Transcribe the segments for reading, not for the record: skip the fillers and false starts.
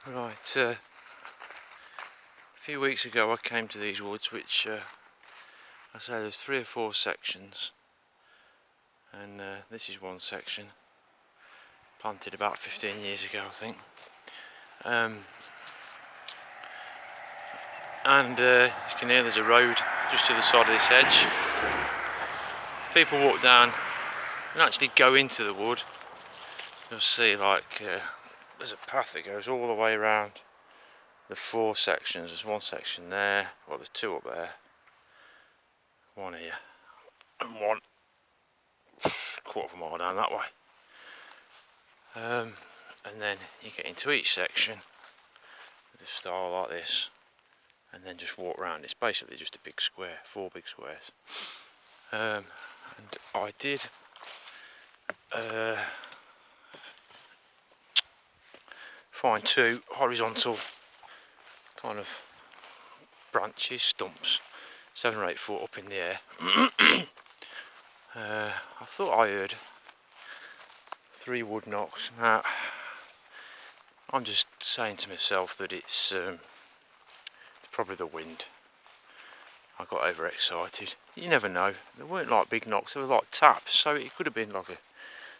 Right, a few weeks ago I came to these woods, which I say there's 3 or 4 sections, and this is one section, planted about 15 years ago I think. And you can hear there's a road just to the side of this edge. People walk down and actually go into the wood. You'll see there's a path that goes all the way around the 4 sections. There's one section there, well there's 2 up there, one here, and one quarter of a mile down that way. And then you get into each section with a style like this, and then just walk around. It's basically just a big square, 4 big squares. And I did find 2 horizontal kind of branches, stumps, 7 or 8 foot up in the air. I thought I heard 3 wood knocks. Now, I'm just saying to myself that it's probably the wind. I got overexcited. You never know. They weren't like big knocks, they were like taps, so it could have been like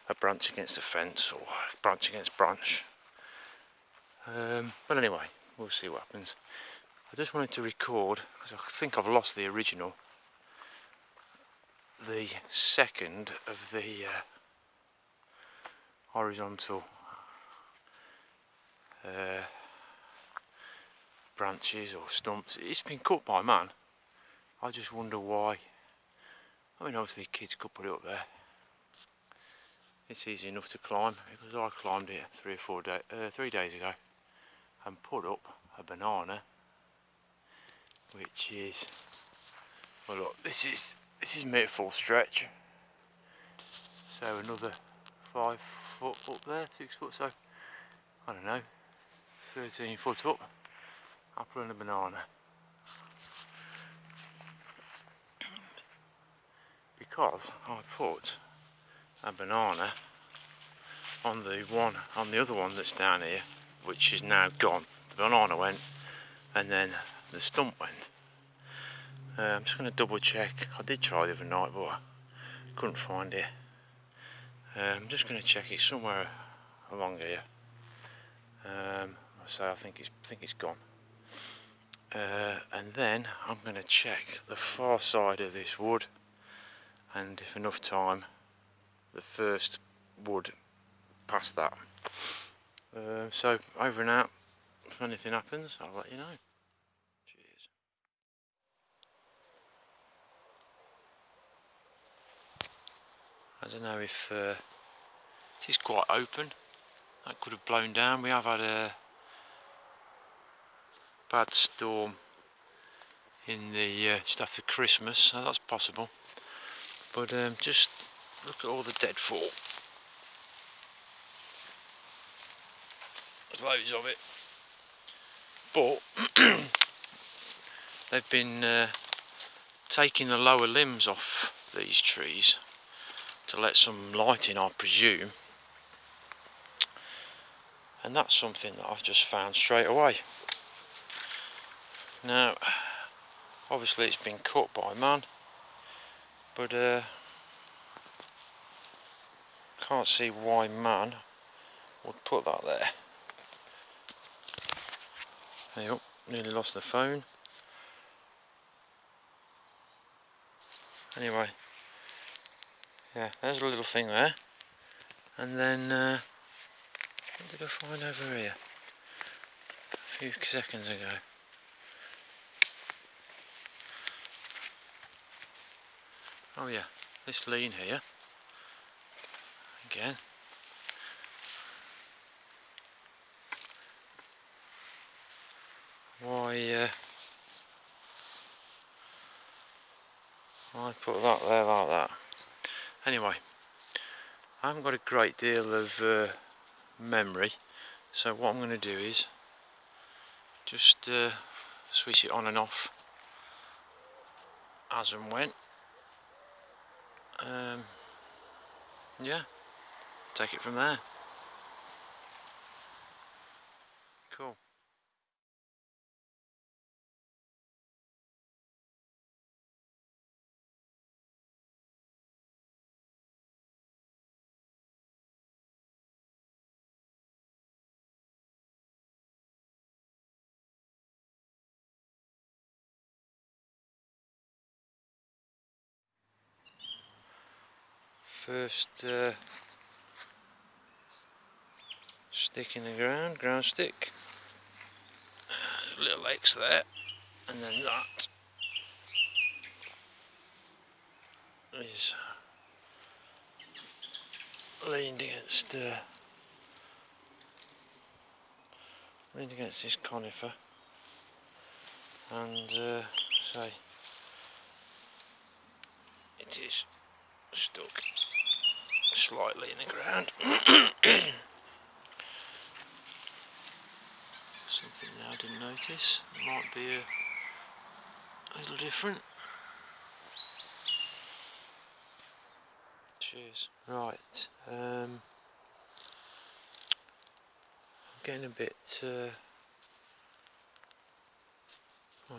a branch against a fence or a branch against branch. But anyway, we'll see what happens. I just wanted to record, because I think I've lost the original, the second of the horizontal branches or stumps. It's been cut by man. I just wonder why. I mean, obviously kids could put it up there. It's easy enough to climb, because I climbed it 3 days ago and put up a banana, which is, well look, this is me at full stretch, so another 5 foot up there, 6 foot, so I don't know, 13 foot up, apple and a banana. Because I put a banana on the other one that's down here, which is now gone. The banana went, and then the stump went. I'm just going to double check. I did try the other night, but I couldn't find it. I'm just going to check it somewhere along here. So I think it's gone. And then I'm going to check the far side of this wood, and if enough time, the first wood past that. So over and out. If anything happens, I'll let you know. Cheers. I don't know if it is quite open. That could have blown down. We have had a bad storm in the just after Christmas, so that's possible. But just look at all the deadfall. There's loads of it. But they've been taking the lower limbs off these trees to let some light in, I presume. And that's something that I've just found straight away. Now, obviously it's been cut by man, but can't see why man would put that there. Hey up, nearly lost the phone. Anyway, yeah, there's a little thing there. And then, what did I find over here? A few seconds ago. Oh yeah, this lean here. Again. Why I put that there like that. Anyway, I haven't got a great deal of memory, so what I'm going to do is just switch it on and off as and when. Yeah, take it from there. Cool. first stick in the ground stick. Little X there, and then that is leaned against this conifer, and say it is stuck slightly in the ground. Something there I didn't notice. It might be a little different. Cheers. Right. I'm getting a bit. I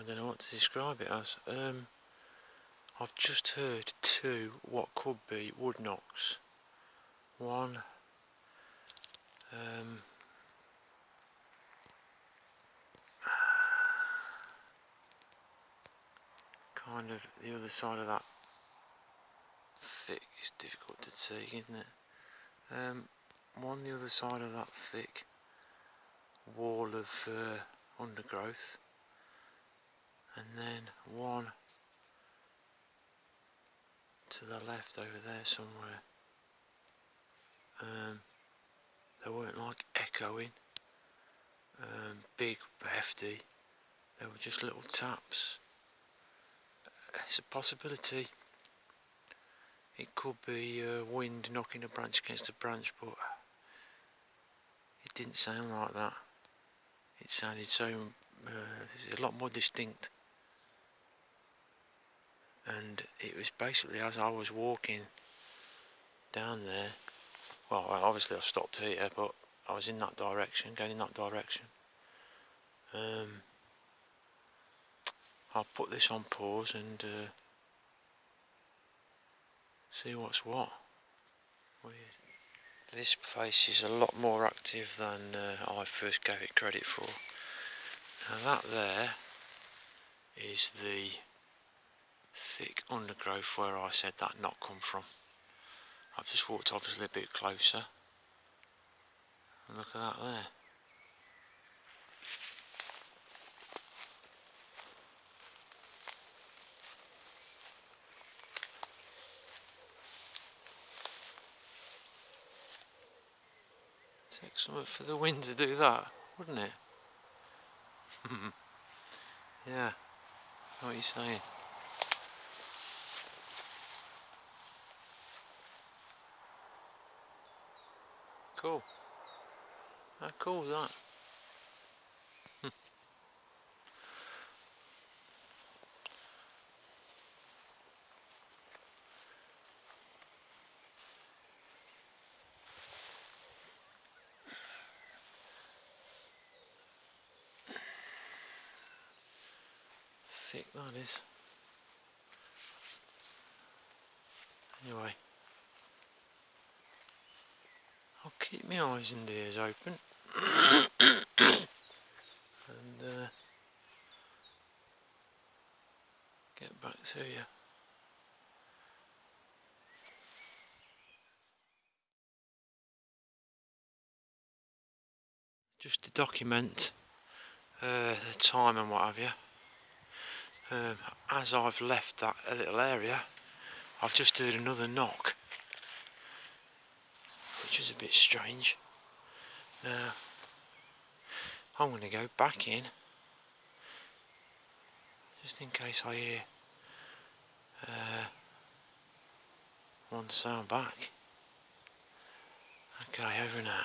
don't know what to describe it as. I've just heard two what could be wood knocks. One. Kind of the other side of that thick. It's difficult to see, isn't it? One the other side of that thick wall of undergrowth, and then one to the left over there somewhere. They weren't like echoing, big, hefty. They were just little taps. It's a possibility. It could be wind knocking a branch against a branch, but it didn't sound like that. It sounded so a lot more distinct, and it was basically as I was walking down there. Well, obviously I stopped here, but I was in that direction, going in that direction. I'll put this on pause and see what's what. Weird. This place is a lot more active than I first gave it credit for. Now that there is the thick undergrowth where I said that knock come from. I've just walked obviously a bit closer, and look at that there. Take something for the wind to do that, wouldn't it? Yeah, what are you saying? Cool. How cool is that? Thick that is. Anyway, I'll keep my eyes and ears open and get back to you. Just to document the time and what have you. As I've left that little area, I've just heard another knock, which is a bit strange. Now, I'm going to go back in, just in case I hear one sound back. Okay, over now.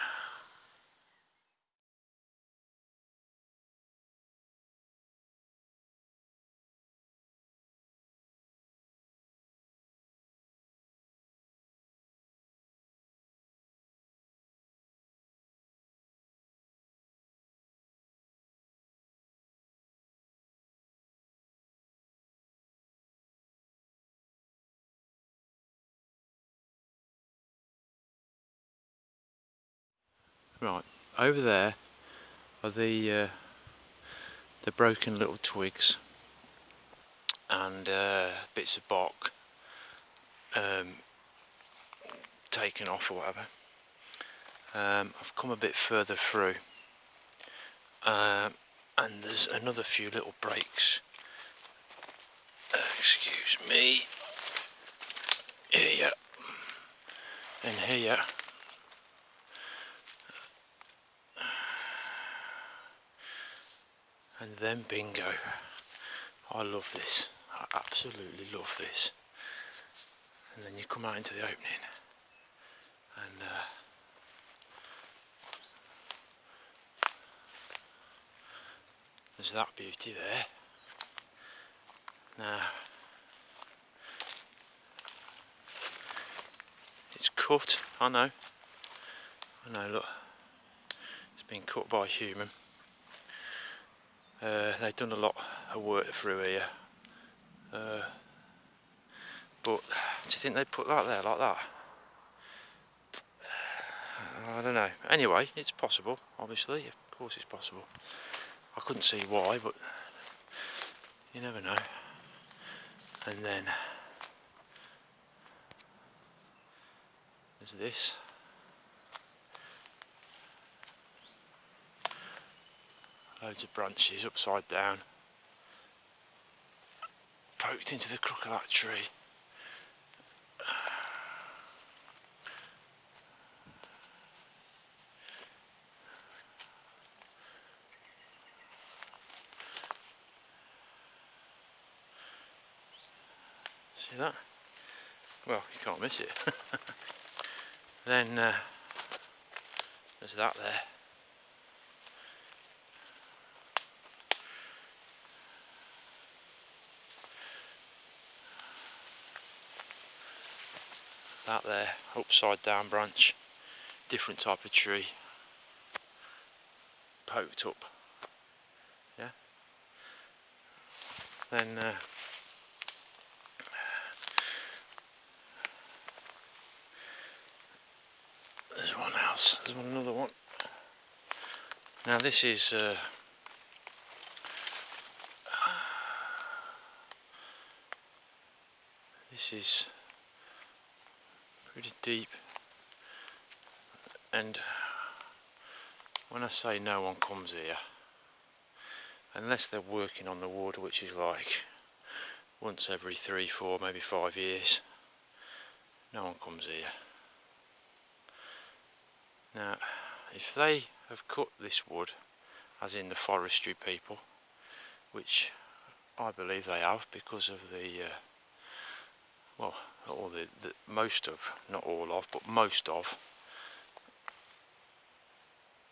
Right, over there are the broken little twigs and bits of bark taken off or whatever. I've come a bit further through, and there's another few little breaks. Excuse me. Here and here. And then bingo. I love this. I absolutely love this. And then you come out into the opening, and there's that beauty there. Now, it's cut, I know, look, it's been cut by a human. They've done a lot of work through here, but do you think they'd put that there like that? I don't know. Anyway, it's possible, obviously, of course it's possible. I couldn't see why, but you never know. And then there's this. Loads of branches upside down, poked into the crook of that tree. See that? Well, you can't miss it. Then there's that there. That there, upside down branch, different type of tree, poked up. Yeah. Then there's one else. There's another one. Now this is pretty deep, and when I say no one comes here, unless they're working on the wood, which is like once every 3, 4, maybe 5 years, no one comes here. Now, if they have cut this wood, as in the forestry people, which I believe they have because of the well, all the most of, not all of, but most of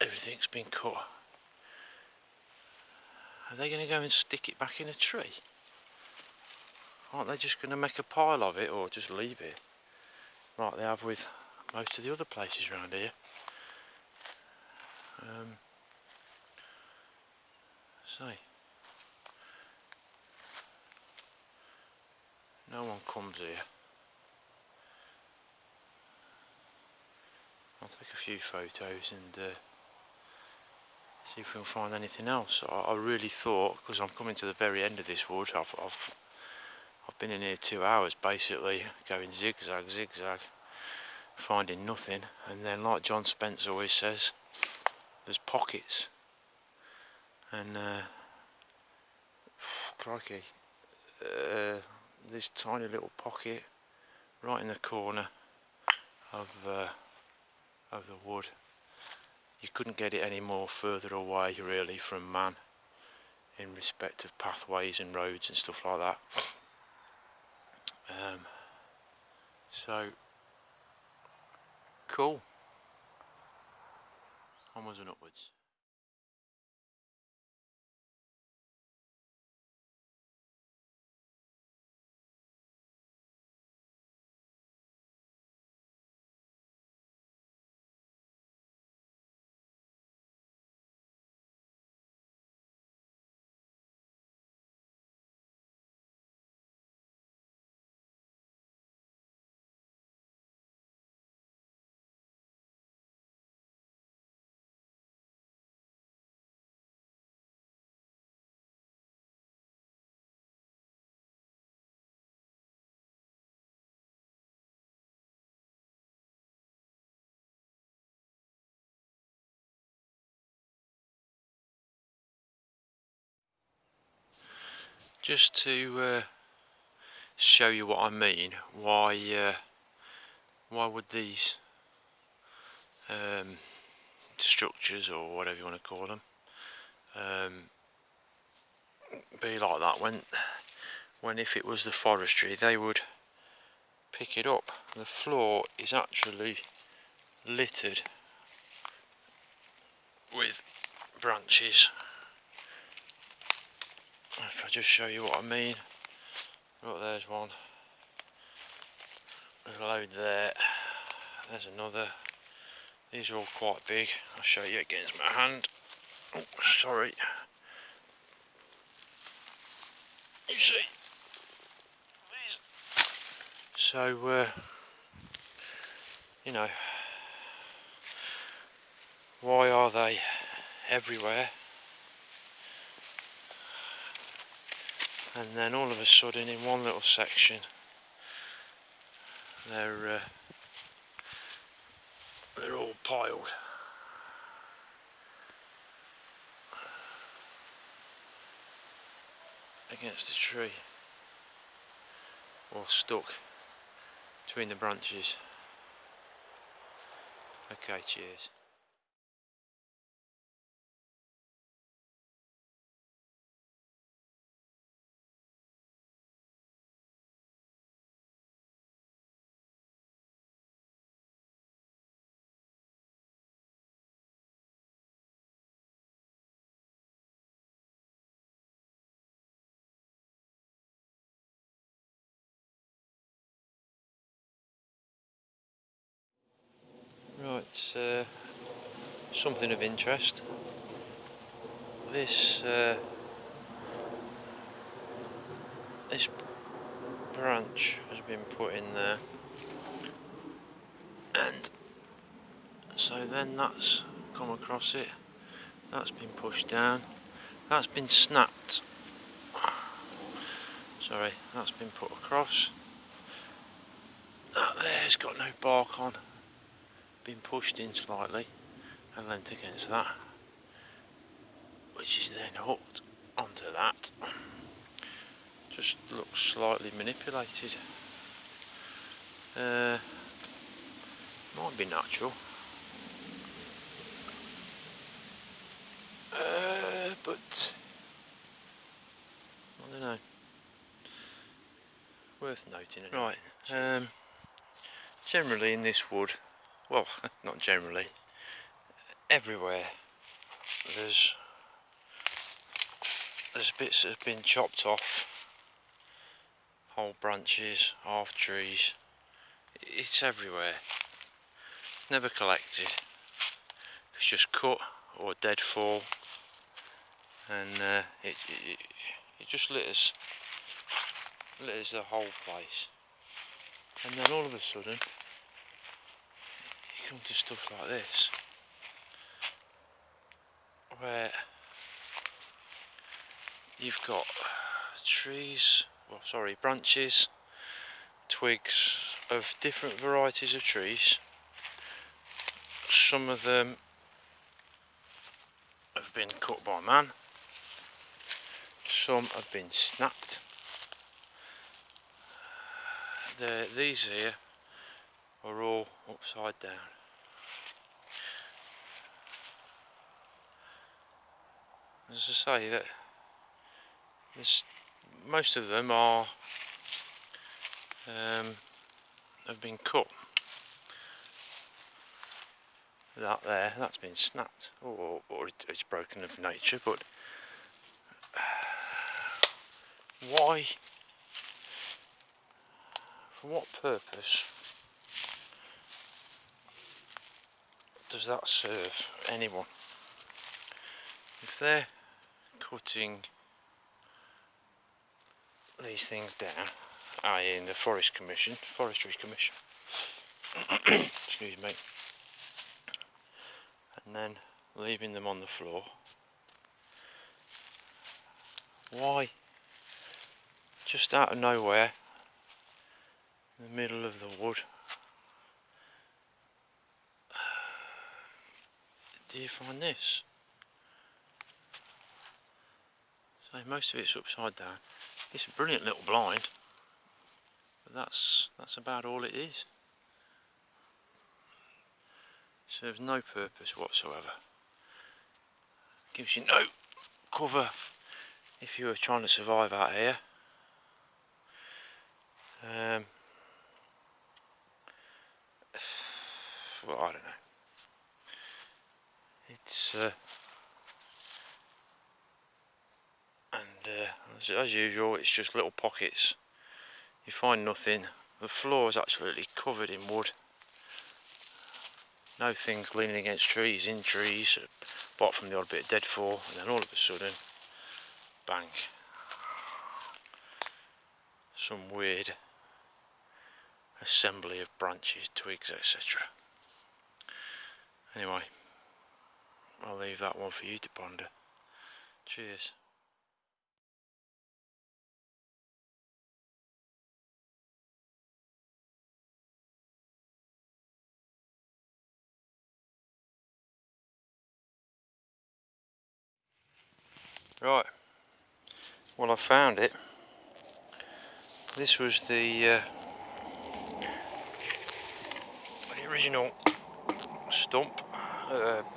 everything's been cut. Are they going to go and stick it back in a tree? Aren't they just going to make a pile of it, or just leave it like they have with most of the other places around here? No one comes here. I'll take a few photos and see if we can find anything else. I really thought, because I'm coming to the very end of this wood, I've been in here 2 hours basically, going zigzag, finding nothing, and then like John Spence always says, there's pockets, and crikey, this tiny little pocket right in the corner of the wood. You couldn't get it any more further away really from man in respect of pathways and roads and stuff like that. So cool. Onwards and upwards. just to show you what I mean, why would these structures, or whatever you want to call them, be like that when if it was the forestry they would pick it up. The floor is actually littered with branches. If I just show you what I mean, look, there's one, there's a load there, there's another. These are all quite big. I'll show you against my hand. Oh, sorry. You see these? So you know, why are they everywhere? And then all of a sudden, in one little section, they're all piled. Against a tree, or stuck between the branches. Okay, cheers. Right, something of interest. This branch has been put in there, and so then that's come across it, that's been pushed down, that's been snapped, sorry, that's been put across, that there's got no bark on, been pushed in slightly and lent against that, which is then hooked onto that. Just looks slightly manipulated. Might be natural, but I don't know. Worth noting. Right. Generally in this wood, well, not generally, everywhere there's bits that have been chopped off, whole branches, half trees. It's everywhere. Never collected. It's just cut or dead fall, and it just litters the whole place. And then all of a sudden, you come to stuff like this, where you've got branches, twigs of different varieties of trees. Some of them have been cut by man, some have been snapped. These here are all upside down. As I say, that most of them are have been cut. That's been snapped, or it's broken of nature. But why? For what purpose does that serve anyone? If they're cutting these things down, i.e. in the Forestry Commission, excuse me, and then leaving them on the floor, why, just out of nowhere, in the middle of the wood, do you find this? So most of it's upside down. It's a brilliant little blind, but that's about all it is. Serves no purpose whatsoever. Gives you no cover if you were trying to survive out here. Well, I don't know. It's as usual, it's just little pockets. You find nothing. The floor is absolutely covered in wood. No things leaning against trees, in trees, apart from the odd bit of deadfall, and then all of a sudden, bang. Some weird assembly of branches, twigs, etc. Anyway, I'll leave that one for you to ponder. Cheers. Right, well, I found it. This was the original stump,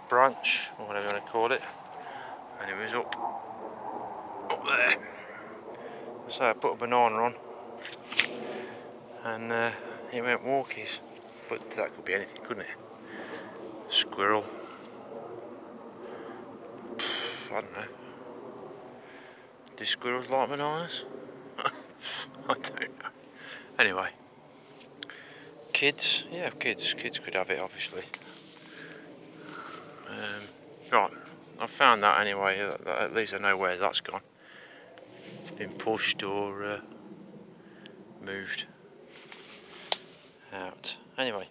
branch, or whatever you want to call it, and it was up there. So I put a banana on, and it went walkies, but that could be anything, couldn't it? Squirrel, I don't know. Do squirrels like bananas? I don't know. Anyway, kids, yeah, kids could have it, obviously. Right, I found that anyway. At least I know where that's gone. It's been pushed or moved out. Anyway.